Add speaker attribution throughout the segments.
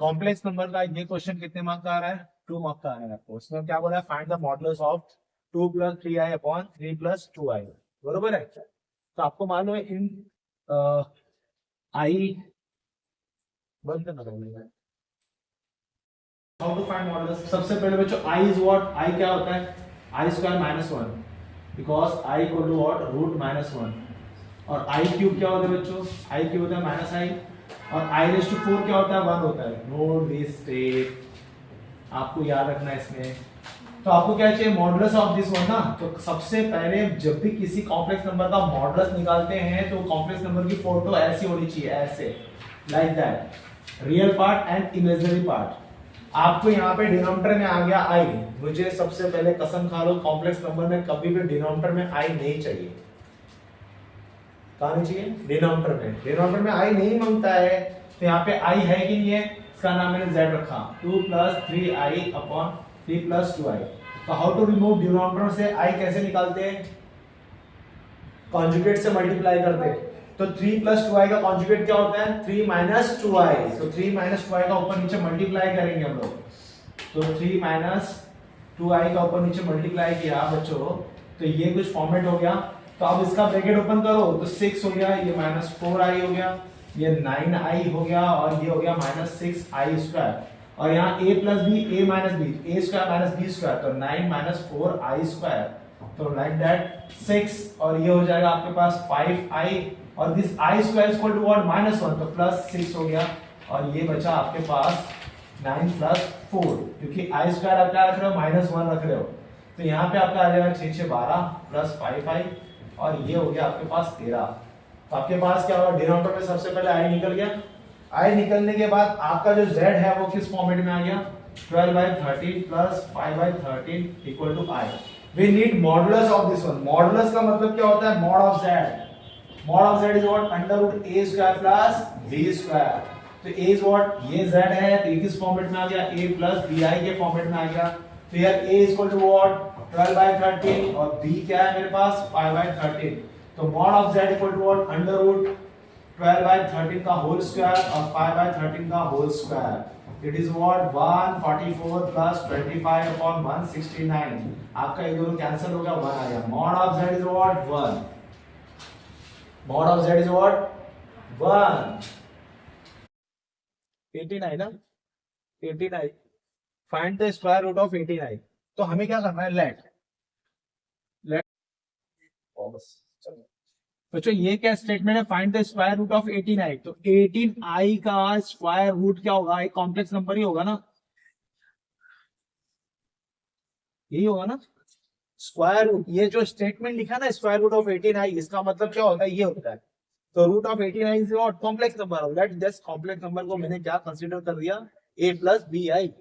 Speaker 1: Complex number का ये question कितने मार्क का आ रहा है? 2 मार्क का आ रहा है आपको। उसमें क्या बोला है? Find the modulus of 2 plus 3i upon 3 plus 2i। बरोबर है। तो आपको मालूम है इन आई बंद करना पड़ेगा। How to find modulus? सबसे पहले बच्चों आई इज व्हाट? आई क्या होता है? I square minus one, because i equal to what? Root minus one. और आई क्यूब क्या होता है बच्चों? आई क्यूब होता है माइनस आई। और आई रेस टू 4 क्या होता है? 1 होता है। नोट दिस स्टेप, आपको याद रखना है इसमें। तो आपको क्या चाहिए? मॉडुलस ऑफ दिस वन ना। तो सबसे पहले जब भी किसी कॉम्प्लेक्स नंबर का मॉडुलस निकालते हैं तो कॉम्प्लेक्स नंबर की फोटो ऐसी होनी चाहिए, ऐसे, like that, real part and imaginary part. आपको यहाँ पे डिनोमिनेटर में आ गया आई। मुझे सबसे पहले कसम खा लो, कॉम्प्लेक्स नंबर में कभी भी डिनोमिनेटर में आई नहीं चाहिए। कहा नहीं चाहिए? डिनोमिनेटर में। डिनोमिनेटर में आई नहीं मांगता है, तो यहाँ पे आई है कि नहीं है? इसका नाम मैंने z रखा। 2 plus 3i upon 3 plus 2i। तो हाउ टू रिमूव? डिनोमिनेटर से आई कैसे निकालते हैं? कॉन्जुगेट से मल्टीप्लाई करते हैं। तो 3 प्लस 2i का कॉन्जुगेट क्या होता है? 3 माइनस 2i। तो 3 माइनस 2i का ऊपर नीचे मल्टीप्लाई करेंगे हम लोग। तो 3 माइनस 2i का ऊपर नीचे मल्टीप्लाई किया बच्चों, तो ये कुछ फॉर्मेट हो गया। तो अब इसका ब्रैकेट ओपन करो तो 6 हो गया, ये माइनस 4i हो गया, ये 9i हो गया, और ये हो गया माइनस 6i स्क्वायर। और यहाँ a plus B, a minus B, a square minus B square, तो 9 माइनस 4i स्क्वायर। तो लाइक दैट 6, और ये हो जाएगा आपके पास 5i, और this i square equal to what? Minus 1, तो प्लस 6 हो गया। और ये बचा आपके पास 9 प्लस 4, क्योंकि i स्क्वायर आप क्या रख रहे हो? माइनस 1 रख रहे हो। तो यहाँ पे आपका आ जाएगा 6 6 12 प्लस 5i, और ये हो गया आपके पास 13। तो आपके पास क्या होगा? डिनोमिनेटर में सबसे पहले i निकल गया। i निकलने के बाद आपका जो z है वो किस फॉर्मेट में आ गया? 12/13 plus 5/13 equal to i। We need modulus of this one. Modulus का मतलब क्या होता है? Mod of z। Mod of z is what? Under root a square plus b square. तो a इज व्हाट? ये z है, तो ये किस फॉर्मेट में आ गया? a प्लस bi के फॉर्मेट में आ गया। तो यार a इक्वल टू व्हाट? 12/13, और b क्या है मेरे पास? 5/13। तो mod of z equal to what? Under root 12/13 का होल स्क्वायर और 5/13 का whole square. It is what? 144 plus 25 upon 169। आपका ये दोनों कैंसिल हो गया, 1 आ गया। Mod of z is what? 1। Mod of z is what? 1। 89 ना? 89। Find the square root of 89। तो हमें क्या करना है? लेट बच्चों ये क्या स्टेटमेंट है? Find the square root of 89। तो 18i का स्क्वायर रूट क्या होगा? एक कॉम्प्लेक्स नंबर ही होगा ना, यही होगा ना स्क्वायर रूट। ये जो स्टेटमेंट लिखा ना स्क्वायर रूट ऑफ 18i, इसका मतलब क्या होता है? ये होता है। तो रूट ऑफ 89 से और complex number, let this complex number को मैंने क्या कंसीडर कर दिया? a plus B I.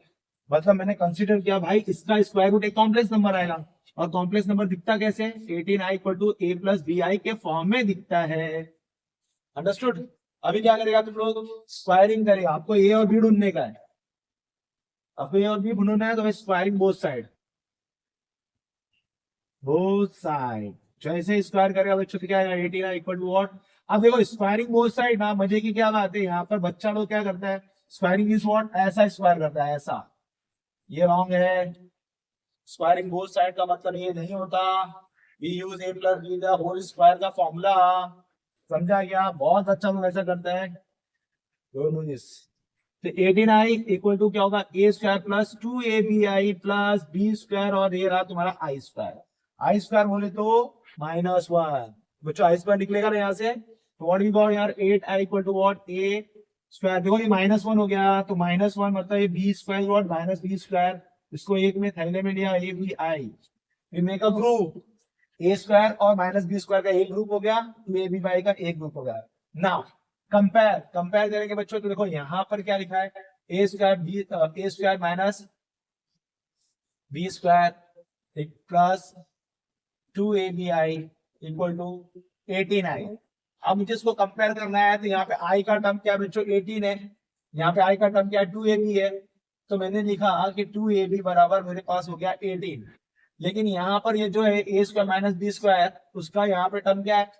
Speaker 1: मतलब मैंने कंसीडर किया भाई इसका स्क्वायर रूट एक कॉम्प्लेक्स नंबर आएगा। और कॉम्प्लेक्स नंबर दिखता कैसे है? 18i equal to a plus B I के फॉर्म में दिखता है। अंडरस्टूड? अभी क्या करेगा तुम लोग? स्क्वायरिंग करेगा। आपको ए और बी ढूंढने का है। आपको ए और बी ढूंढना है तो squaring both side, both side. जैसे स्क्वायर करेगा बच्चों तो क्या आएगा? 18 इक्वल टू व्हाट? अब देखो स्क्वायरिंग बोथ साइड ना, मजे की क्या बात है, यहाँ पर बच्चा लोग क्या करता है? Squaring is what? ऐसा स्क्वायर करता है, ऐसा। ये रॉन्ग है। स्क्वायरिंग बोथ साइड का मतलब ये नहीं होता। We use a plus B the whole square का फॉर्मूला। समझा क्या? बहुत अच्छा लोग ऐसा करता है। Don't do this. तो 18i इक्वल टू क्या होगा? a square plus 2abi plus b square, और ये रहा तुम्हारा i स्क्वायर। i स्क्वायर बोले तो -1। बच्चों i स्क्वायर निकलेगा ना यहाँ से, तो व्हाट वी गॉट यार? 8i equal to what? a square. देखो ये -1 हो गया, तो -1 मतलब ये b square what? Minus b square. इसको एक में थैले में लिया, a b i। We make a group. a square और माइनस b स्क्वायर का एक ग्रुप हो गया, तो a b y का एक ग्रुप हो गया। नाउ कंपेयर, कंपेयर करेंगे बच्चों, तो देखो यहाँ पर क्या लिखा है? A square minus B square plus 2abi equal to 18i। अब मुझे इसको कंपेयर करना है, तो यहाँ पे i का टर्म क्या है बच्चों? 18 है। यहाँ पे i का टर्म क्या है? 2ab है। तो मैंने लिखा कि 2ab बराबर मेरे पास हो गया 18। लेकिन यहाँ पर ये जो है A square minus B square, उसका यहाँ पे टर्म क्या है?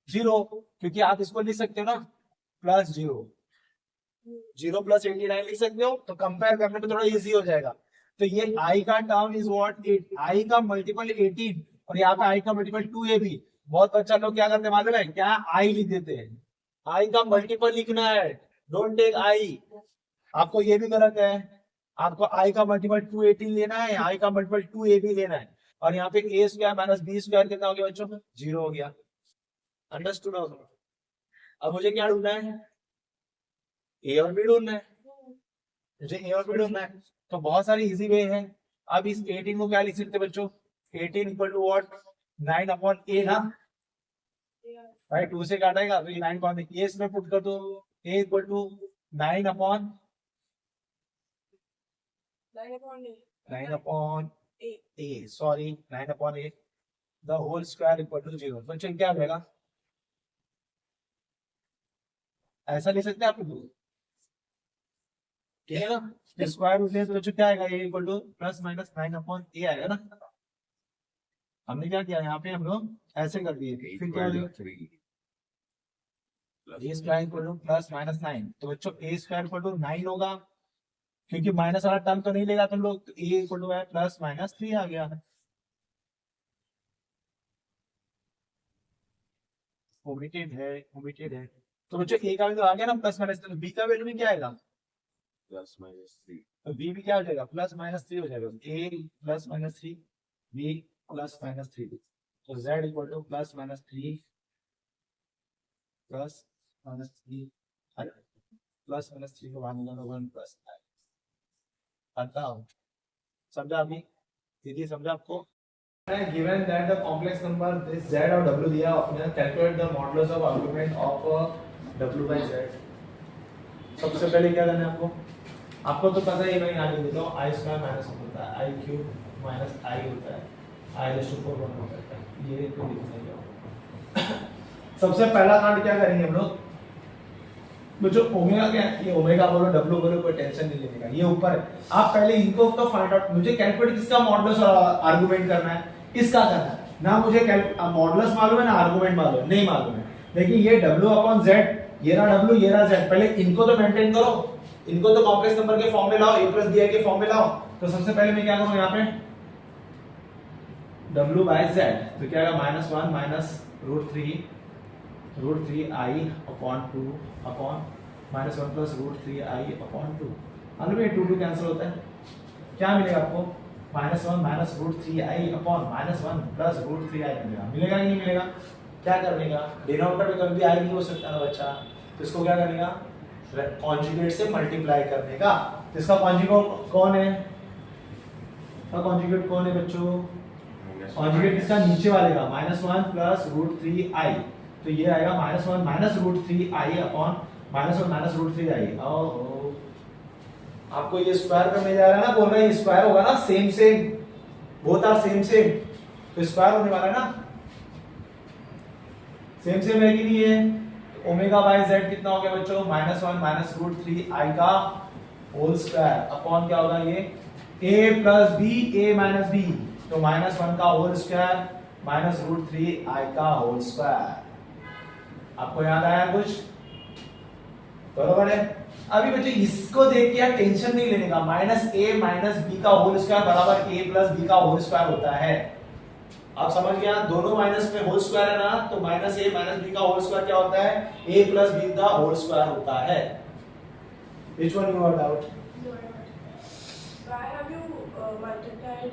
Speaker 1: 0, क्योंकि आप इसको लिख सकते हो ना प्लस 0। 0 प्लस 89 लिख सकते हो, तो कंपेयर करने में थोड़ा इजी हो जाएगा। तो ये i का टर्म इज व्हाट, 8 i का मल्टीपल 18 और यहाँ पे i का मल्टीपल 2a भी। बहुत बच्चा लोग क्या करते हैं मालूम है, क्या i लिख देते हैं, i का मल्टीपल लिखना है, डोंट टेक i। आपको ये भी गलत है, आपको i का मल्टीपल 218 लेना है, i का मल्टीपल 2a भी लेना है। और यहाँ पे a square minus b square कितना हो गया बच्चों, 0 हो गया। अंडरस्टूड हो? अब मुझे क्या ढूंढना है, a और b ढूंढना है, मुझे a और b ढूंढना है। तो बहुत सारी इजी वे है। अब इस 18 को क्या लिख सकते हैं बच्चों, 18 equal to what, 9 upon a ना, भाई 2 से काटेगा तो ये 9 कौन है, ये इसमें पुट कर दो, a equal to 9 upon 9 upon a, sorry 9 upon a the whole square equal to 0। बच्चों क्या मिलेगा, ऐसा ले सकते हैं आप लोग, ठीक है ना। स्क्वायर रूट ले तो बच्चों क्या आएगा, a equal two plus minus 9 upon a आएगा ना। हमने क्या किया यहाँ पे, हम लोग ऐसे कर दिए, फिर क्या हो a square equal two plus minus 9, तो बच्चों a स्क्वायर इक्वल टू 9 होगा, क्योंकि माइनस वाला टर्म तो नहीं लेगा तुम लोग, तो a इक्वल टू है प्लस माइनस 3 आ गया, ओमिटेड है, ओमिटेड है। तो बच्चों a का वैल्यू आ गया ना प्लस माइनस 3, b का वैल्यू भी क्या आएगा, प्लस माइनस 3, तो b भी क्या हो जाएगा, प्लस माइनस 3 हो जाएगा, a plus minus 3, b plus minus 3, तो z equal two plus minus 3 plus minus 3 plus minus 3 को बाहर 1 प्लस हटाओ। समझा अभी, दीदी समझा आपको। Given that the complex number this z और w दिया, अपने calculate the modulus of argument of w by z। सबसे पहले क्या करना है आपको, आपको तो पता ही, मैं यहाँ लिख देता हूँ, i स्क्वायर माइनस होता है i क्यूब माइनस i होता है, i रेज़ टू 4 1 होता है, ये तो लिखना है। सबसे पहला कांड क्या करेंगे हम लोग, जो ओमेगा क्या है, ये ओमेगा बोलो डब्ल्यू बोलो, कोई टेंशन नहीं लेने का, ये ऊपर है। आप पहले इनको तो फाइंड आउट, मुझे कैलकुलेट किसका मॉडुलस और आर्गुमेंट करना है, इसका करना है ना। मुझे मॉडुलस मालूम है ना आर्गुमेंट मालूम है, नहीं मालूम है। लेकिन ये w अपॉन z, ये रहा w ये रहा z, पहले इनको तो मेंटेन करो, इनको तो कॉम्प्लेक्स नंबर के फॉर्म में लाओ, a प्लस bi के फॉर्म में लाओ। तो सबसे पहले मैं क्या करूं यहाँ पे w बाय z, तो क्या आएगा minus 1 minus root 3 i upon 2 upon minus 1 plus root 3 i upon 2। मालूम है 2 कैंसिल होता है, क्या मिलेगा आपको, minus 1 minus root 3 i upon minus 1 plus root 3 i मिलेगा। मिलेगा कि नहीं मिलेगा, क्या करने का, डिनोमिनेटर में कभी भी i नहीं हो सकता ना बच्चा, तो इसको क्या करने का, कॉन्जुगेट से मल्टीप्लाई करने का। तो इसका कॉन्जुगेट कौन है, कॉन्जुगेट कौन है बच्चों, कॉन्जुगेट इसका नीचे वाले का, माइनस 1 प्लस रूट 3 i, तो ये आएगा minus 1 minus root 3 i upon minus 1 minus root 3 i। आपको ये स्क्वायर करने जा रहा है ना, बोल रहे हैं स्क्वायर होगा ना, same same, both are same same, तो स्क्वायर होने वाला है ना, सेम सेम है कि नहीं है। ओमेगा बाय z कितना हो गया बच्चों, माइनस 1 माइनस रूट 3 i का होल स्क्वायर अपॉन क्या होगा ये a plus b a minus b, तो माइनस 1 का whole square minus root 3 i का होल स्क्वायर। आपको याद आया कुछ, बरोबर है। अभी बच्चे इसको देख के यार टेंशन नहीं लेने का, माइनस a माइनस b का होल स्क्वायर बराबर a प्लस b का होल स्क्वायर होता है। आप समझ गया, दोनों माइनस में होल स्क्वायर है ना, तो माइनस a माइनस b का होल स्क्वायर क्या होता है, a प्लस b का होल स्क्वायर होता है। Which one you are doubt?
Speaker 2: Why have you multiplied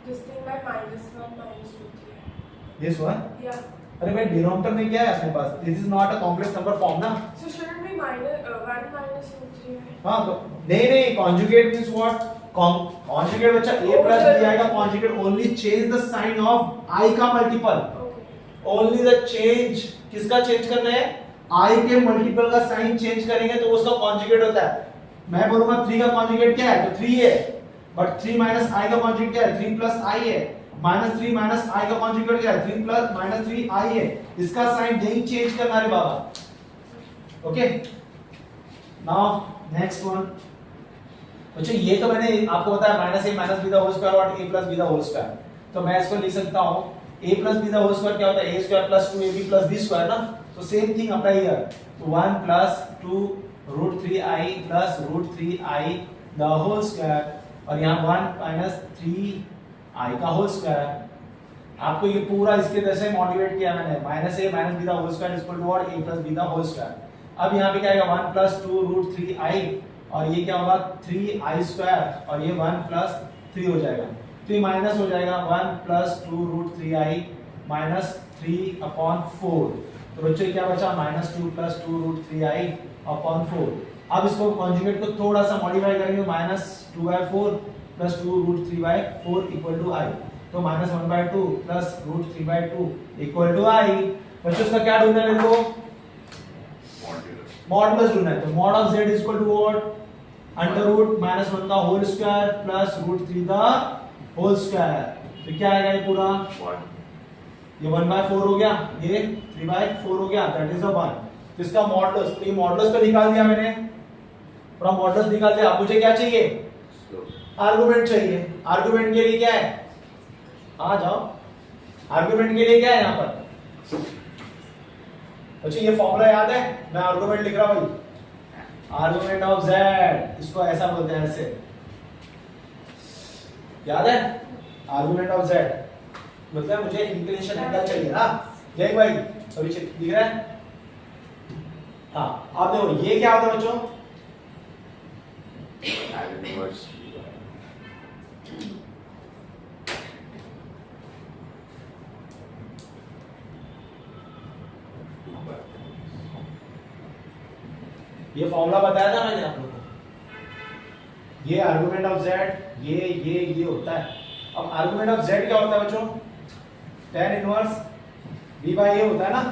Speaker 2: this thing by minus 1 minus 2 3?
Speaker 1: This one?
Speaker 2: Yeah.
Speaker 1: अरे भाई डिनोमिनेटर में क्या है अपने पास, this is not a complex number form ना।
Speaker 2: So should it be minus 1 minus 2 3?
Speaker 1: हाँ तो नहीं कॉन्जुगेट मींस व्हाट, कॉन्जुगेट बच्चा a प्लस b आएगा, conjugate only change the sign of i का मल्टीपल, ओनली द चेंज, किसका change करना है, i के मल्टीपल का साइन चेंज करेंगे तो उसका कॉन्जुगेट होता है। मैं बोलूंगा 3 का कॉन्जुगेट क्या है, तो 3 है, बट 3 माइनस i का कॉन्जुगेट क्या है, 3 प्लस i है, माइनस 3 माइनस i का कॉन्जुगेट क्या है, 3 प्लस माइनस 3 i है, इसका साइन नहीं चेंज करना रे बाबा। ओके, नाउ नेक्स्ट वन बच्चों, ये तो मैंने आपको बताया minus a minus b the whole square और a plus b the whole square, तो मैं इसको लिख सकता हूं a plus b the whole square क्या होता है, a square plus 2ab plus b square ना, तो सेम थिंग अप्लाई हियर, तो 1 plus 2 root 3i plus root 3i the whole square, और यहाँ 1 माइनस 3i का होल स्क्वायर। आपको ये पूरा इसके तरह से मॉडिफाइड किया मैंने, minus a minus b the whole square equal to और a plus b the whole square. अब यहाँ पे क्या आएगा 1 प्लस 2 रूट 3i, और ये क्या होगा 3i स्क्वायर, और ये 1 प्लस 3 हो जाएगा, तो ये माइनस हो जाएगा 1 plus 2 root 3i minus 3 upon 4। तो बच्चों क्या बचा minus 2 plus 2 root 3i upon 4। अब इसको कॉन्जुगेट को थोड़ा सा मॉडिफाई करेंगे, minus 2/4 plus 2 root 3/4 equal to i, तो minus 1/2 plus root 3/2 equal to i। बच्चों इसका क्या ढूंढना है मेरे को, मॉडुलस ढूंढना है। तो mod of z equal to what, under root minus 1 का होल स्क्वायर प्लस रूट 3 का होल स्क्वायर। तो क्या आएगा ये पूरा
Speaker 3: 1
Speaker 1: ये 1/4 हो गया, ये 3/4 हो गया, दैट इज अ 1। तो इसका मॉडुलस, तो ये मॉडुलस तो निकाल दिया मैंने, पूरा मॉडुलस निकाल दिया। अब मुझे क्या चाहिए, आर्गुमेंट चाहिए। आर्गुमेंट के लिए क्या है, आ जाओ, आर्गुमेंट के लिए क्या है यहाँ पर, अच्छा ये फॉर्मूला याद है, मैं आर्गुमेंट लिख रहा हूँ भाई, आर्गुमेंट ऑफ z, इसको ऐसा बोलते हैं, ऐसे याद है, आर्गुमेंट ऑफ z मतलब मुझे इंक्लिनेशन एंगल चाहिए ना, देख भाई अभी दिख रहा है, हाँ आप देखो ये क्या होता है बच्चों,
Speaker 3: tan inverse
Speaker 1: ये फॉर्मूला बताया था मैंने आप लोगों को, ये आर्गुमेंट ऑफ z, ये होता है। अब आर्गुमेंट ऑफ z क्या होता है बच्चों, tan inverse b by a होता है ना,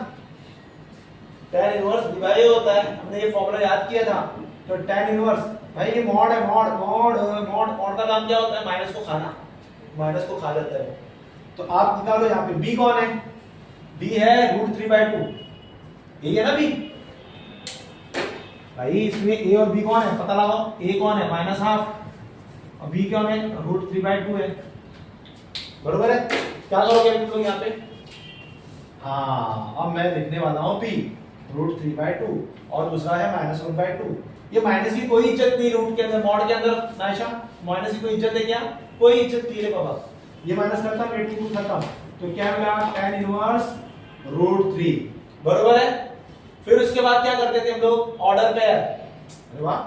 Speaker 1: tan inverse b by a होता है, हमने ये फॉर्मूला याद किया था। तो tan इनवर्स भाई ये मॉड है, मॉड का काम क्या होता है, माइनस को खाना, माइनस को खा जाता है। तो आप निकालो यहाँ पे b कौन है, b है रूट 3/2, यही है ना b भाई, इसमें a और b कौन है पता लगाओ, a कौन है माइनस हाफ और b कौन है रूट 3/2 है, बरोबर है। क्या करोगे तुम लोग यहाँ पे, हाँ अब मैं लिखने वाला हूँ p रूट 3/2 और दूसरा है माइनस 1/2। ये माइनस की कोई इज्जत नहीं रूट के अंदर, मॉड के अंदर नायशा माइनस की कोई इज्जत है क्या, कोई इज्जत नहीं है बाबा, ये माइनस खत्म, 82 खत्म। तो क्या मिला tan इनवर्स रूट 3, बरोबर है। फिर उसके बाद क्या करते थे हम लोग, ऑर्डर पेयर, अरे वाह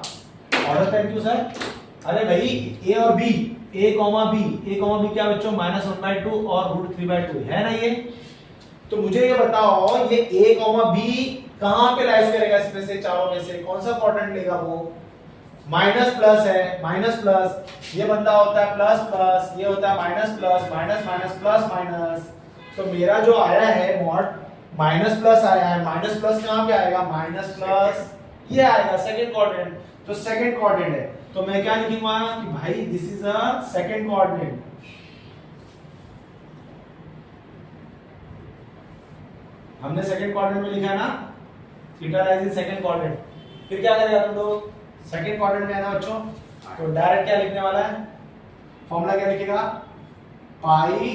Speaker 1: ऑर्डर पेयर क्यों सर, अरे भाई a और b, a, b क्या बच्चों माइनस 1/2 और रूट 3/2 है ना ये। तो मुझे ये बताओ ये a, b कहां पे लाइज करेगा, इसमें से चारों में से कौन सा क्वाड्रेंट लेगा, वो माइनस प्लस है, माइनस प्लस, ये बंदा होता है प्लस प्लस, ये होता है minus plus, minus minus plus minus. तो मेरा जो आया है मॉड माइनस प्लस आया है, माइनस प्लस कहां पे आएगा, माइनस प्लस ये आएगा सेकंड क्वाड्रेंट, तो सेकंड क्वाड्रेंट है। तो मैं क्या लिखूंगा कि भाई this is a second quadrant, हमने सेकंड क्वाड्रेंट में लिखा है ना, theta lies in second quadrant. फिर क्या करेगा तुम लोग, सेकंड क्वाड्रेंट में है ना बच्चों, तो डायरेक्ट क्या लिखने वाला है, फॉर्मूला क्या लिखेगा, pi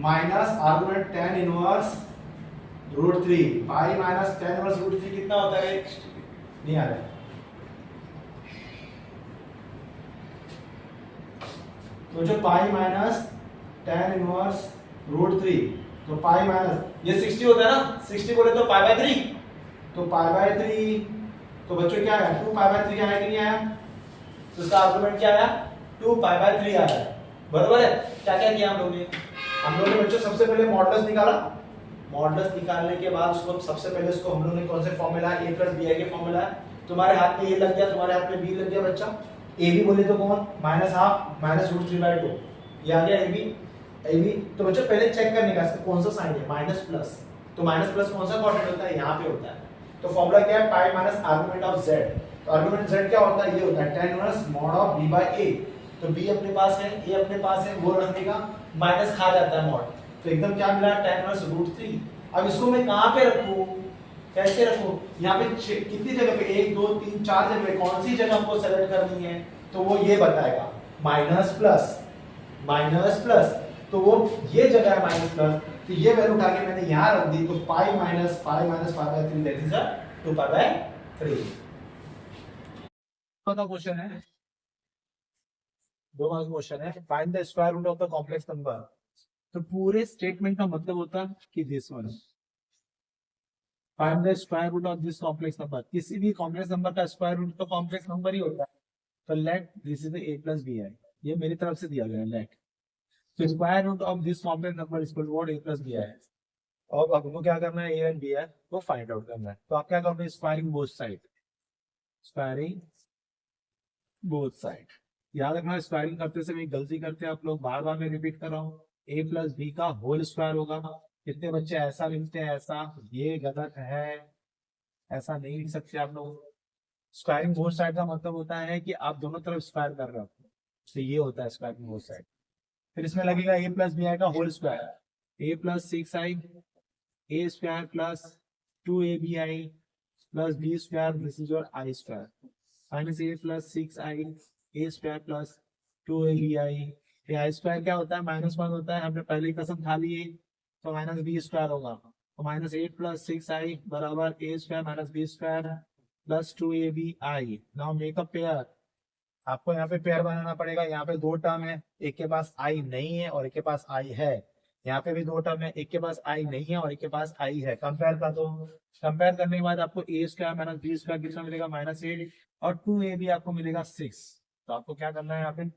Speaker 1: minus argument tan inverse root 3, pi minus tan inverse root 3 कितना होता है, नहीं आ रहा है, तो जो pi minus tan inverse root 3, तो पाई माइनस ये 60 होता है ना, 60 बोले तो पाई बाय 3, तो पाई बाय 3, तो बच्चों क्या आया 2 पाई बाय 3 आया कि नहीं आया, तो इसका आर्गुमेंट क्या आया 2 पाई बाय 3 आया, बरोबर है। क्या क्या किया हम लोगों ने बच्चों सबसे पहले मॉडुलस निकाला, मॉडुलस निकालने के बाद उसको सबसे पहले उसको हम लोगों ने कौन से फॉर्मूला a प्लस bi के फॉर्मूला है, तुम्हारे हाथ में a लग गया, तुम्हारे हाथ में b लग गया बच्चा, a b बोले तो कौन माइनस हाफ माइनस रूट 3/2, ये आ गया a b। तो बच्चों पहले चेक करने का इसका कौन सा साइन है, माइनस प्लस, तो माइनस प्लस कौन सा क्वाड्रेंट होता है, यहाँ पे होता है। तो फॉर्मूला क्या है, pi minus argument of z, तो आर्गुमेंट z क्या होता है, ये होता है tan inverse mod of b by a, तो b अपने पास है, a अपने पास है, वो रखने का माइनस खा जाता है मॉड, तो एकदम क्या मिला tan इनवर्स रूट 3। अब इसको मैं कहां पे रखूं, कैसे रखूं, यहाँ पे कितनी जगह पे 1 2 3 4 जगह पे कौन सी जगह हमको सेलेक्ट करनी है, तो वो ये बताएगा माइनस प्लस, तो वो ये जगह है माइनस प्लस, तो ये वैल्यू उठा के मैंने यहाँ रख दी, तो pi minus pi by 3 that is 2 pi by 3। का क्वेश्चन है, 2 मार्क्स क्वेश्चन है, find the square root of the complex number. तो पूरे स्टेटमेंट का मतलब होता है कि this one, find the square root of this complex number. किसी भी कॉम्प्लेक्स नंबर का स्क्वायर रूट तो कॉम्प्लेक्स नंबर ही होता है। तो let this is a plus B i, ये मेरी तरफ से दिया गया है लेट। तो square root of this complex number is equal to what, a plus B i. और आपको क्या करना है, a एंड b है वो फाइंड आउट करना है। तो आप क्या करोगे, squaring both side, squaring both side. याद रखना स्क्वायरिंग करते समय एक गलती करते हैं आप लोग, बार बार मैं रिपीट कर रहा हूँ, a प्लस बी का होल स्क्वायर होगा। कितने बच्चे ऐसा लिखते हैं, ऐसा, ये गलत है, ऐसा नहीं लिख सकते आप लोग। स्क्वायरिंग बोथ साइड का मतलब होता है कि आप दोनों तरफ स्क्वायर कर रहे हो, तो ये होता है स्क्वायरिंग बोथ साइड। फिर इसमें लगेगा a प्लस बी आई का whole square, a plus 6i a square plus 2ab plus b square, this is your i square, minus a plus 6i a square plus 2abi। ये i square क्या होता है, -1 होता है, हमने पहले ही कसम खा ली है, तो माइनस b स्क्वायर होगा। तो माइनस 8 प्लस 6i बराबर a square minus b square plus 2abi। Now make a pair. आपको यहाँ पे पेयर बनाना पड़ेगा। यहाँ पे 2 टर्म है, एक के पास आई नहीं है और एक के पास आई है। यहाँ पे भी 2 टर्म है, एक के पास आई नहीं है और एक के पास आई है। कंपेयर कर दो। कंपेयर करने के बाद आपको ए स्क्वायर माइनस बी स्क्वायर कितना मिलेगा, -8, और 2ab आपको मिलेगा 6। तो आपको क्या करना है, यहाँ पे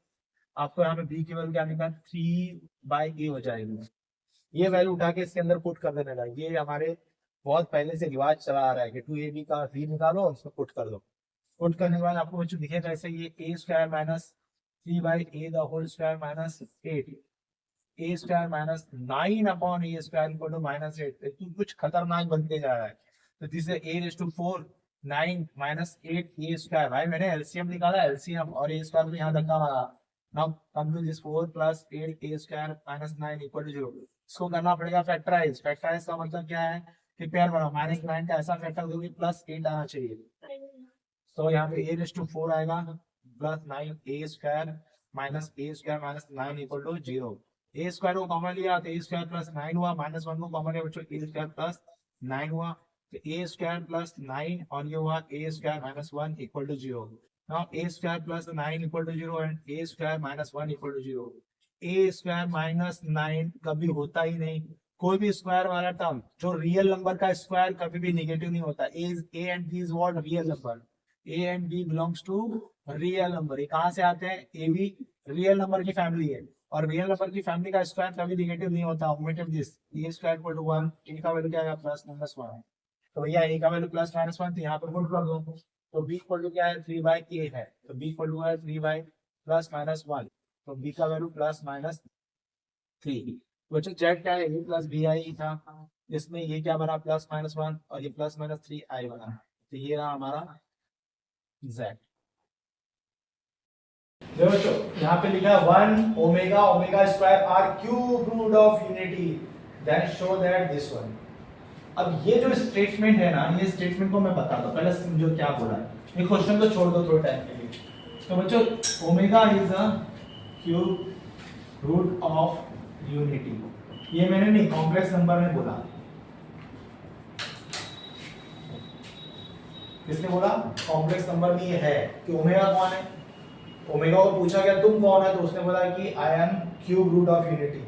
Speaker 1: आपको यहाँ पे बी की वैल्यू क्या निकाल, 3/a हो जाएगी। ये वैल्यू उठा के इसके अंदर पुट कर देने का। ये हमारे बहुत पहले से रिवाज चला आ रहा है कि 2ab का b निकालो और उसको पुट कर दो। पुट करने के बाद आपको बच्चों दिखेगा ऐसे, ये a square minus 3/a the whole square minus 8, a square minus 9 upon a square equal to -8। तो कुछ खतरनाक बनते जा रहा है। तो this is a raise to 4, 9 minus 8 a square. भाई मैंने एलसीएम निकाला, एलसीएम और a स्क्वायर को यहाँ धक्का मारा। Now come to this 4 plus 8 a square minus 9 equal to 0। इसको करना पड़ेगा फैक्टराइज। फैक्टराइज का मतलब क्या है कि पेयर बनाओ, -9 का ऐसा फैक्टर दोगे प्लस 8 आना चाहिए। तो यहाँ पे a रेज़ टू 4 आएगा plus 9 a square minus a square minus 9 equal to 0। a square को कॉमन लिया तो a स्क्वायर प्लस 9 हुआ, -1 को कॉमन लिया बच्चों, a स्क्वायर प्लस 9 हुआ। तो a स्क्वायर प्लस 9 और ये हुआ a square minus 1 equal to 0। Now a square plus 9 equal to 0 and a square minus 1 equal to 0। a square minus 9 कभी होता ही नहीं। कोई भी स्क्वायर वाला टर्म जो रियल नंबर का स्क्वायर कभी भी नेगेटिव नहीं होता। a and b is what, real number. a and b belongs to real number. ये कहाँ से आते हैं, a b रियल नंबर की फैमिली है और रियल नंबर की फैमिली का स्क्वायर कभी नेगेटिव नहीं होता। Omitted this, a square equal to 1, a का वैल्यू क्या आएगा, +-1। तो भैया a का वैल्यू +-1, तो यहाँ पर पुट कर दो। तो b इक्वल टू क्या है, 3/a है, तो b इक्वल टू है 3 +-1, तो b का वैल्यू +-3। बच्चों z क्या है, a प्लस बी आई था, इसमें ये क्या बना, +-1 और ये +-3i बना। तो ये रहा हमारा z। देखो बच्चों यहाँ पे लिखा है 1 omega omega square are cube root of unity, then show that this one. अब ये जो स्टेटमेंट है ना, ये स्टेटमेंट को मैं बताता हूँ, पहले समझो क्या बोला है। ये क्वेश्चन को छोड़ दो थोड़े टाइम के लिए। तो बच्चों omega is a cube root of unity, ये मैंने नहीं कॉम्प्लेक्स नंबर में बोला। किसने बोला, कॉम्प्लेक्स नंबर में ये है कि ओमेगा कौन है। ओमेगा को पूछा गया तुम कौन है, तो उसने बोला कि I am cube root of unity.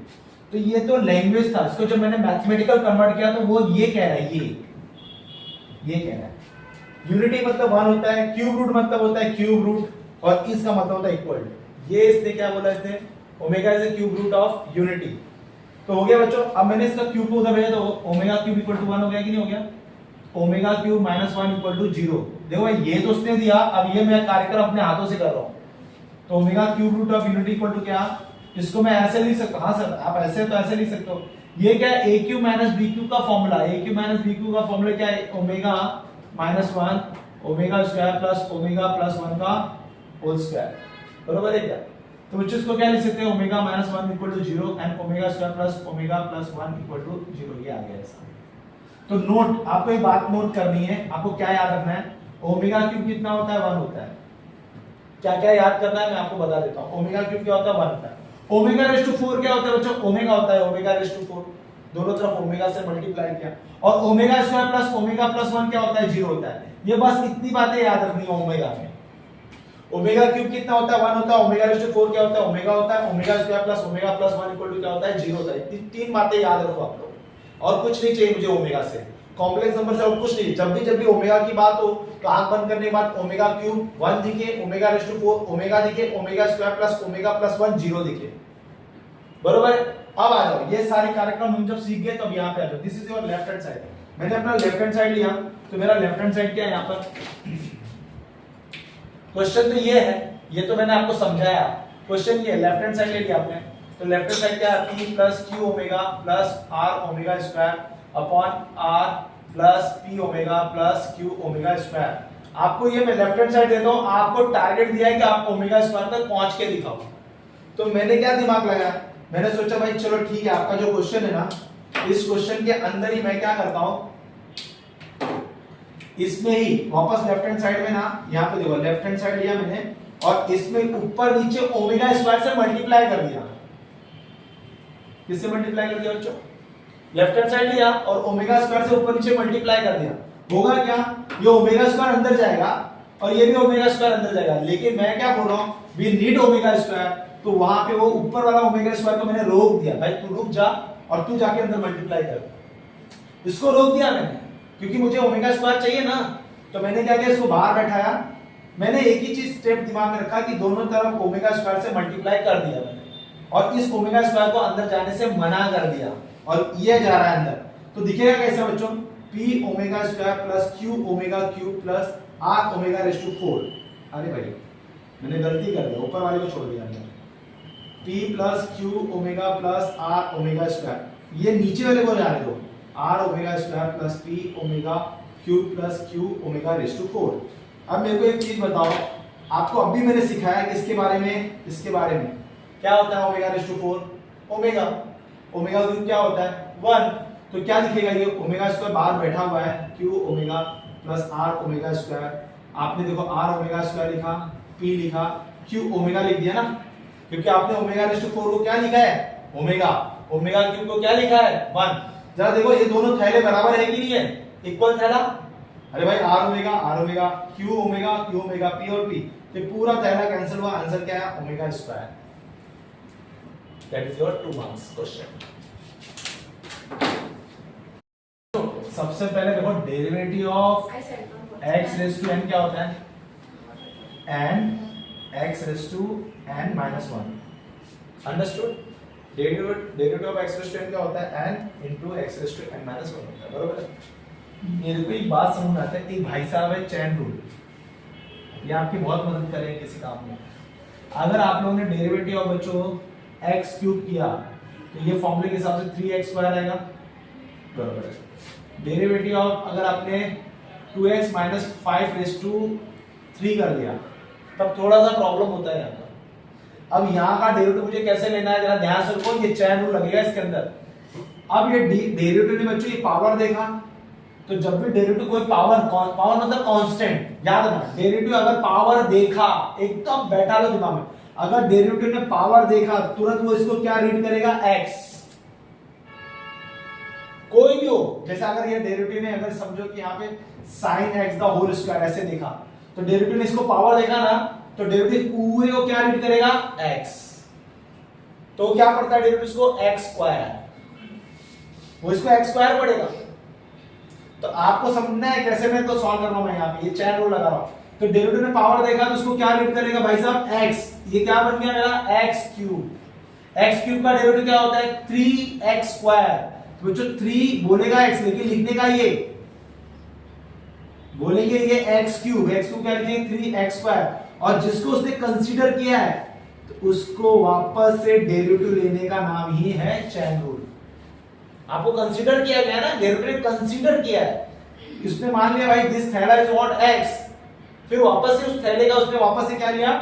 Speaker 1: तो ये तो लैंग्वेज था, इसको जब मैंने मैथमेटिकल कन्वर्ट किया तो वो ये कह रहा है, ये कह रहा है यूनिटी मतलब 1 होता है, क्यूब रूट मतलब होता है क्यूब रूट, और इसका मतलब होता है इक्वल। ये इसने क्या बोला, इसने omega is a cube root of unity. तो हो गया बच्चों। अब मैंने इसका क्यूब को उधर भेजा तो ओमेगा क्यूब इक्वल टू 1 हो गया कि नहीं हो गया, ओमेगा क्यूब -1 इक्वल टू 0। देखो भाई ये तो उसने दिया, अब ये मैं कार्यक्रम अपने हाथों से कर रहा हूं। तो omega cube root of unity equal to क्या, इसको मैं ऐसे लिख सकता हूं। हाँ सर आप ऐसे तो ऐसे लिख सकते हो। ये क्या है, a cube minus b cube का formula. a cube minus b cube का फॉर्मूला क्या है, omega -1 omega square plus omega plus 1 का होल स्क्वायर, बरोबर है क्या। तो बच्चों इसको क्या लिख सकते हैं, omega -1 equal to 0 and omega square plus omega plus 1 equal to 0। ये आ गया ऐसा। तो नोट, आपको एक बात नोट करनी है, आपको क्या याद रखना है, ओमेगा क्यूब कितना होता है, 1 होता है। क्या क्या याद करना है मैं आपको बता देता हूं। ओमेगा क्यूब क्या होता है, 1 होता है। ओमेगा रेज़ टू 4 क्या होता है बच्चों, ओमेगा होता है ओमेगा रेज़ टू 4, दोनों तरफ ओमेगा से मल्टीप्लाई किया। और omega square plus omega plus 1 क्या होता है, 0 होता है। ये बस इतनी बातें याद रखनी है ओमेगा में। ओमेगा क्यूब कितना होता है 1 होता है, ओमेगा रेज़ टू 4 क्या होता है ओमेगा होता है, omega square plus omega plus 1 equal to क्या होता है 0 होता है। तीन बातें याद रखो आप लोग, और कुछ नहीं चाहिए मुझे ओमेगा से, कॉम्प्लेक्स नंबर से और कुछ नहीं। जब भी ओमेगा की बात हो तो आंख बंद करने के बाद ओमेगा क्यूब 1 दिखे, ओमेगा रेज़ टू 4 ओमेगा दिखे, omega square plus omega plus 1 0 दिखे, बरोबर। अब आ जाओ, ये सारे कार्यक्रम हम जब सीख गए तब यहाँ पे आ जाओ। This is your left hand side. मैंने अपना लेफ्ट हैंड साइड लिया, तो मेरा लेफ्ट हैंड साइड क्या है यहाँ पर, क्वेश्चन तो ये है, ये तो मैंने आपको समझाया, क्वेश्चन ये लेफ्ट हैंड साइड ले लिया आपने, तो लेफ्ट हैंड साइड क्या है p plus q omega plus r omega square upon r plus p omega plus q omega square. आपको ये मैं लेफ्ट हैंड साइड देता हूं, आपको टारगेट दिया है कि आप ओमेगा स्क्वायर तक पहुंच के दिखाओ। तो मैंने क्या दिमाग लगाया, मैंने सोचा भाई चलो ठीक है, आपका जो क्वेश्चन है ना, इस क्वेश्चन के अंदर ही मैं क्या करता हूं, इसमें ही वापस लेफ्ट हैंड साइड में ना, यहाँ पे देखो लेफ्ट हैंड साइड लिया मैंने और इसमें ऊपर नीचे ओमेगा स्क्वायर से मल्टीप्लाई कर दिया। किससे मल्टीप्लाई कर दिया बच्चों, लेफ्ट हैंड साइड लिया और ओमेगा स्क्वायर से ऊपर नीचे मल्टीप्लाई कर दिया। होगा क्या, ये ओमेगा स्क्वायर अंदर जाएगा और ये भी ओमेगा स्क्वायर अंदर जाएगा, लेकिन मैं क्या बोल रहा हूं, वी नीड ओमेगा स्क्वायर, तो वहां पे वो ऊपर वाला ओमेगा स्क्वायर को मैंने रोक दिया, भाई तू रुक जा और तू जाके अंदर मल्टीप्लाई कर, इसको रोक दिया मैंने, क्योंकि मुझे ओमेगा स्क्वायर चाहिए ना। तो मैंने क्या किया, इसको बाहर बैठाया, मैंने एक ही चीज स्टेप दिमाग में रखा कि दोनों तरफ ओमेगा स्क्वायर से मल्टीप्लाई कर दिया मैंने, और इस ओमेगा स्क्वायर को अंदर जाने से मना कर दिया, और ये जा रहा है अंदर। तो दिखेगा कैसे बच्चों, p omega square plus q omega cube plus r omega raise to 4। अरे भाई मैंने गलती कर दिया, ऊपर वाले को छोड़ दिया अंदर, p plus q omega plus r omega square, ये नीचे वाले को जाने दो, r omega square plus p omega cube plus q omega raise to 4। अब मेरे को एक चीज बताओ, आपको अभी मैंने सिखाया कि इसके बारे में, इसके बारे में क्या होता है omega raise to 4, omega omega cube क्या होता है 1, तो क्या लिखेगा ये ओमेगा स्क्वायर बाहर बैठा हुआ है q omega plus r omega square, आपने देखो r ओमेगा स्क्वायर लिखा, p लिखा, q ओमेगा लिख दिया ना, क्योंकि आपने ओमेगा रेज़ टू 4 को क्या लिखा है ओमेगा, ओमेगा क्यूब को क्या लिखा है 1। जरा देखो ये दोनों थैले बराबर है कि नहीं है, इक्वल थैला, अरे भाई r omega q omega p और p, ये पूरा थैला कैंसिल हुआ, आंसर क्या है omega square. That is your 2 marks question. सबसे पहले देखो derivative of x raise to n क्या होता है, n x raise to n minus 1। Understood, derivative of x raise to n क्या होता है n into x raise to n minus 1 होता है, बरोबर है। मेरे को एक बात समझ में आता है, एक भाई साहब है चैन रूल, ये आपकी बहुत मदद करेंगे किसी काम में। अगर आप लोगों ने डेरिवेटिव ऑफ बच्चों x क्यूब किया तो ये फॉर्मूले के हिसाब से 3x स्क्वायर आएगा, बरोबर है। डेरिवेटिव ऑफ अगर आपने 2x माइनस 5 रेज़ टू 3 कर दिया, तब थोड़ा सा प्रॉब्लम होता है यहाँ पर। अब यहाँ का डेरिवेटिव मुझे कैसे लेना है, जरा ध्यान से रखो, ये चैन रूल लगेगा इसके अंदर। अब ये डेरिवेटिव ने बच्चों ये पावर देखा, तो जब भी डेरिवेटिव कोई पावर मतलब कांस्टेंट, याद रखना डेरिवेटिव अगर पावर देखा, एकदम बैठा लो दिमाग में, अगर डेरिवेटिव ने पावर देखा तुरंत वो इसको क्या रीड करेगा x, कोई भी हो। जैसे अगर ये डेरिवेटिव ने अगर समझो कि यहाँ पे sin x the whole square ऐसे देखा, तो डेरिवेटिव ने इसको पावर देखा ना, तो डेरिवेटिव पूरे को क्या रीड करेगा x, तो क्या पड़ता है डेरिवेटिव को x स्क्वायर, वो इसको x स्क्वायर पड़ेगा। तो आपको समझना है कैसे मैं तो सॉल्व कर रहा हूं, मैं यहाँ पे ये चैन रूल लगा रहा हूं। तो डेरिवेटिव ने पावर देखा तो उसको क्या रीड करेगा भाई साहब x, ये क्या बन गया मेरा x क्यूब। x क्यूब का डेरिवेटिव क्या होता है 3x स्क्वायर, तो बच्चों 3 बोलेगा x, लेकिन लिखने का ये बोलेंगे ये x क्यूब क्या लिखेंगे 3x स्क्वायर, और जिसको उसने कंसीडर किया है तो उसको वापस से डेरिवेटिव लेने का नाम ही है चैन रूल। आपको कंसीडर किया गया ना, डेरिवेटिव कंसीडर किया है, इसने मान लिया भाई दिस थैला इज व्हाट x, फिर वापस से उस थैले का उसने वापस से क्या लिया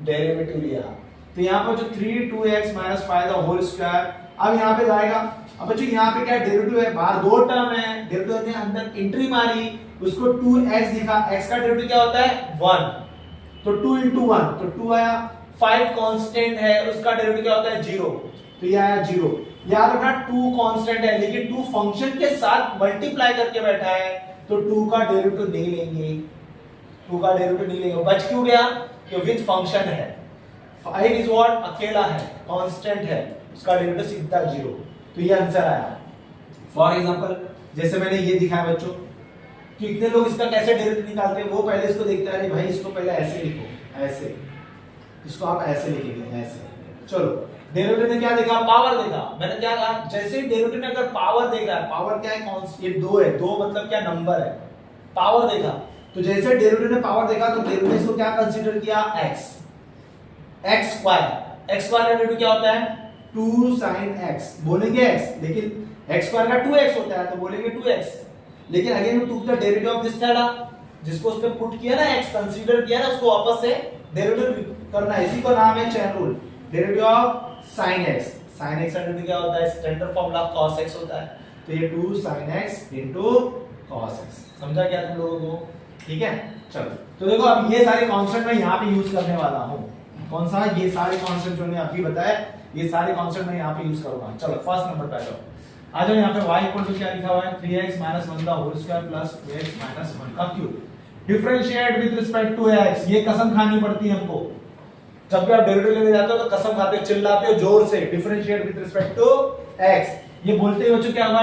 Speaker 1: डेरिवेटिव लिया। तो यहाँ पर जो 3 2x minus 5 the whole square, अब यहाँ पे जाएगा। अब बच्चों यहाँ पे क्या डेरिवेटिव है, बाहर दो टर्म है, डेरिवेटिव ने अंदर एंट्री मारी, उसको 2x दिखा, x का डेरिवेटिव क्या होता है 1, तो 2 into 1 तो 2 आया, 5 कांस्टेंट है उसका डेरिवेटिव क्या होता है 0, तो ये आया 0। याद रखना 2 कांस्टेंट है, लेकिन 2 फंक्शन के साथ मल्टीप्लाई करके बैठा है, तो 2 का डेरिवेटिव नहीं लेंगे, 2 का डेरिवेटिव नहीं लेंगे। बच क्यों गया, कि विच फंक्शन है 5 इज व्हाट अकेला है कांस्टेंट है उसका डेरिवेटिव सीधा 0 तो ये आंसर आया। फॉर एग्जांपल जैसे मैंने ये दिखाया बच्चों कि कितने लोग इसका कैसे डेरिवेटिव निकालते हैं वो पहले इसको देखते हैं अरे भाई इसको पहले ऐसे लिखो ऐसे इसको आप ऐसे लिखेंगे ऐसे। चलो डेरिवेटिव ने क्या देखा पावर देखा मैंने क्या कहा जैसे डेरिवेटिव ने अगर पावर देखा है पावर क्या है ये 2 है 2 मतलब क्या नंबर है पावर देखा तो जैसे डेरिवेटिव ने पावर देखा तो डेरिवेटिव को क्या कंसीडर किया x x स्क्वायर का डेरिवेटिव क्या होता है 2 sin x बोलेंगे x लेकिन x स्क्वायर का 2x होता है तो बोलेंगे 2x लेकिन again we took the derivative of this theta जिसको उसने पुट किया ना x कंसीडर किया ना उसको वापस से डेरिवेटिव करना है इसी को नाम है chain rule derivative of sin x का डेरिवेटिव क्या होता है स्टैंडर्ड फार्मूला cos x होता है तो ये 2 sin x cos x समझा क्या तुम लोगों को ठीक है। चलो तो देखो अब ये सारे कांस्टेंट मैं यहाँ पे यूज करने वाला हूँ कौन सा ये सारे कांस्टेंट जो मैंने अभी बताया ये सारे कांस्टेंट मैं यहाँ पे यूज करूंगा। चलो फर्स्ट नंबर पे आ जाओ आ जाओ यहाँ पे y इक्वल टू क्या लिखा हुआ है 3x 1 the whole square plus 2x 1 का cube differentiate with respect to x ये कसम खानी पड़ती है हमको जब भी आप डेरिवेटिव लेने जाते हो तो कसम खाते हो चिल्लाते हो जोर से differentiate with respect to x ये बोलते ही बच्चों क्या होगा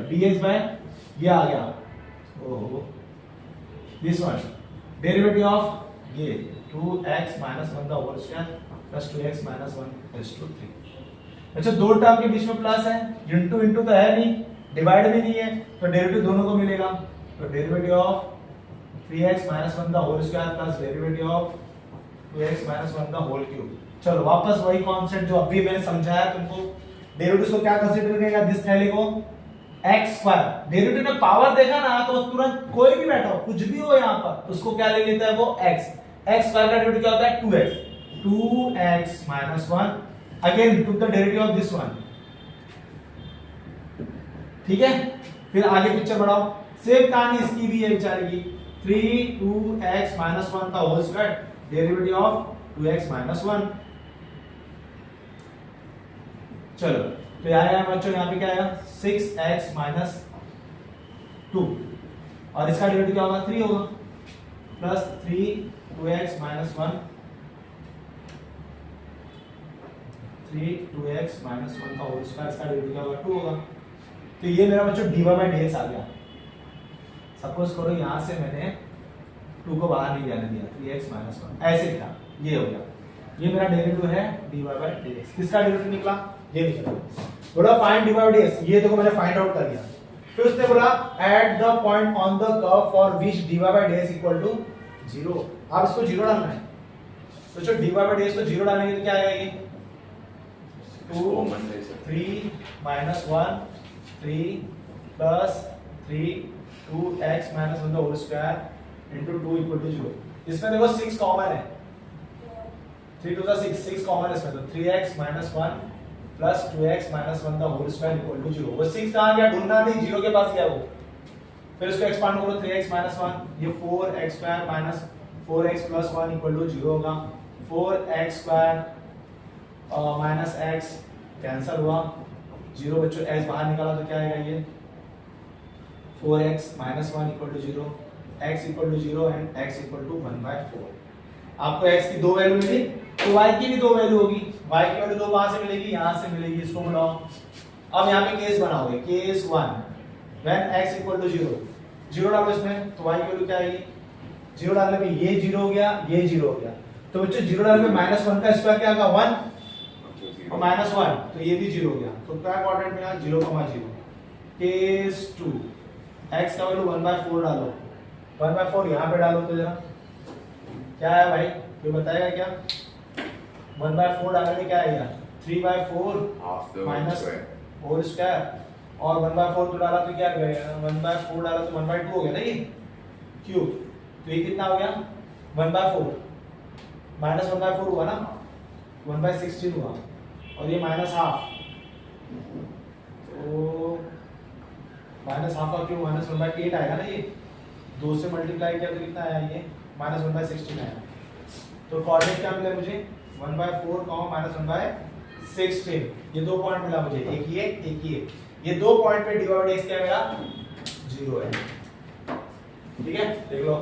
Speaker 1: dx बाय ये आ गया ओहो दिस वन डेरिवेटिव ऑफ ये 2x 1 the whole square plus 2x 1 is to 3। अच्छा दो टर्म के बीच में प्लस है इनटू इनटू तो है नहीं डिवाइड भी नहीं है तो डेरिवेटिव दोनों को मिलेगा तो derivative of 3x 1 the whole square plus derivative of 2x 1 the whole cube. चलो वापस वही कांसेप्ट जो अभी मैंने समझाया तुमको डेरिवेटिव को क्या कंसीडर करेगा दिस थैले को x स्क्वायर डेरिवेटिव ने पावर देखा ना तो तुरंत कोई भी बैठा हो कुछ भी हो यहां पर उसको क्या ले लेता है वो x स्क्वायर का डेरिवेटिव क्या होता है 2x 1 again to the derivative of this one ठीक है। फिर आगे पिक्चर बढ़ाओ सेम कहानी इसकी भी है बेचारे की 2x 1 का whole square derivative of 2x 1 चलो तो आया बच्चों यहाँ पे क्या आएगा 6x 2 और इसका डेरिवेटिव क्या होगा 3 होगा प्लस 2x 1 2x 1 का होल स्क्वायर इसका डेरिवेटिव क्या होगा 2 होगा तो ये मेरा बच्चों dy by dx आ गया। सपोज करो यहां से मैंने 2 को बाहर नहीं जाने दिया 3x 1 ऐसे लिखा ये हो गया ये मेरा डेरिवेटिव है dy by dx किसका डेरिवेटिव निकला ये निकला बोला फाइंड dy by dx ये देखो मैंने फाइंड आउट कर दिया। फिर उसने बोला at the point on the curve for which dy by dx equal to 0 आप इसको 0 डालना है तो जो dy by dx को 0 डालेंगे तो क्या आएगा ये 2 3 1 3 plus 3 2x minus 1 the whole square into 2 equal to 0 इसमें देखो 6 कॉमन है 3 to the 6 कॉमन है इसमें तो 3x minus 1 plus 2x minus 1 the whole square equal to 0 वो 6 कहाँ गया ढूंढना नहीं 0 के पास गया वो फिर इसको एक्सपांड करो 3x minus 1 ये 4x square minus 4x plus 1 equal to 0 होगा 4x square minus x cancel हुआ 0 बच्चों x बाहर निकाला तो क्या आएगा ये 4x minus 1 equal to 0 x equal to 0 and x equal to 1/4 आपको x की दो वैल्यू मिली तो y की भी दो वैल्यू होगी y की वैल्यू दो कहां से मिलेगी यहां से मिलेगी इसको बनाओ। अब यहां पे केस बनाओगे case 1 when x equal to 0 डालो इसमें तो y की वैल्यू क्या आएगी 0 डालने पे ये 0 हो गया ये 0 हो गया तो बच्चों 0 डालने पे -1 का स्क्वायर क्या होगा 1 और -1 तो ये भी 0 हो गया तो क्या कोऑर्डिनेट मिला 0,0 केस 2 x का वैल्यू 1/4 डालो 1/4 यहां पे डालो तो जरा क्या है भाई ये बताएगा क्या 1/4 डालने में क्या आएगा 3/4 माइनस होल स्क्वायर और 1/4 तो डाला तो क्या आ गया 1/4 डाला तो 1/2 हो गया ना ये क्यूब तो ये कितना हो गया 1/4 माइनस 1/4 हुआ ना 1/16 हुआ और ये -½ तो -½ का क्यूब -1/8 आएगा ना ये 2 से मल्टीप्लाई किया तो कितना आया ये -1/16 आया तो कोऑर्डिनेट क्या मिला मुझे 1/4 -1/16 ये दो पॉइंट मिला मुझे एक ये ये दो पॉइंट पे dy/dx क्या मिला 0 है ठीक है देख लो।